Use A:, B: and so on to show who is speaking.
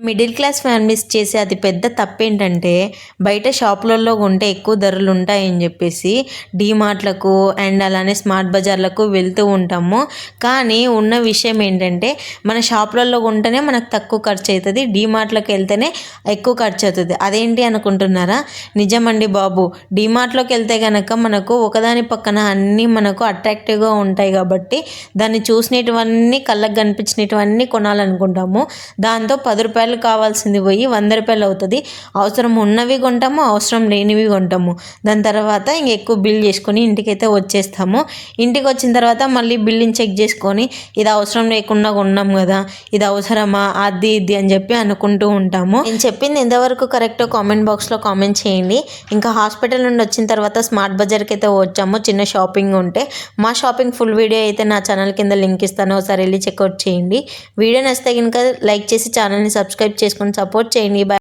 A: Middle class families చేసే అతి పెద్ద తప్పేంటంటే బయట షాపులలో కొంటే ఎక్కువ ధరలు ఉంటాయని చెప్పేసి డీమార్ట్లకు అండ్ అలానే స్మార్ట్ బజార్లకు వెళ్తూ ఉంటాము. కానీ ఉన్న విషయం ఏంటంటే మన షాపులలో కొంటేనే మనకు తక్కువ ఖర్చు అవుతుంది, డీమార్ట్లోకి వెళ్తేనే ఎక్కువ ఖర్చు అవుతుంది. అదేంటి అనుకుంటున్నారా? నిజమండి బాబు. డీమార్ట్లోకి వెళ్తే కనుక మనకు ఒకదాని పక్కన అన్నీ మనకు అట్రాక్టివ్గా ఉంటాయి కాబట్టి దాన్ని చూసినటువన్నీ కళ్ళకు కనిపించినటువన్నీ కొనాలనుకుంటాము. దాంతో 10 రూపాయలు కావాల్సింది పోయి 100 రూపాయలు అవుతుంది. అవసరం ఉన్నవి కొంటాము, అవసరం లేనివి కొంటాము. దాని తర్వాత ఎక్కువ బిల్ చేసుకొని ఇంటికైతే వచ్చేస్తాము. ఇంటికి వచ్చిన తర్వాత మళ్ళీ బిల్లుని చెక్ చేసుకొని ఇది అవసరం లేకుండా కొన్నాం కదా, ఇది అవసరమా, అది ఇది అని చెప్పి అనుకుంటూ ఉంటాము. నేను చెప్పింది ఎంతవరకు కరెక్టో కామెంట్ బాక్స్లో కామెంట్ చేయండి. ఇంకా హాస్పిటల్ నుండి వచ్చిన తర్వాత స్మార్ట్ బజార్కి అయితే వచ్చాము, చిన్న షాపింగ్ ఉంటే. మా షాపింగ్ ఫుల్ వీడియో అయితే నా ఛానల్ కింద లింక్ ఇస్తాను, ఒకసారి వెళ్ళి చెక్అవుట్ చేయండి. వీడియో నచ్చితే కనుక లైక్ చేసి ఛానల్ని సబ్స్క్రైబ్ చేసుకొని సపోర్ట్ చేయండి.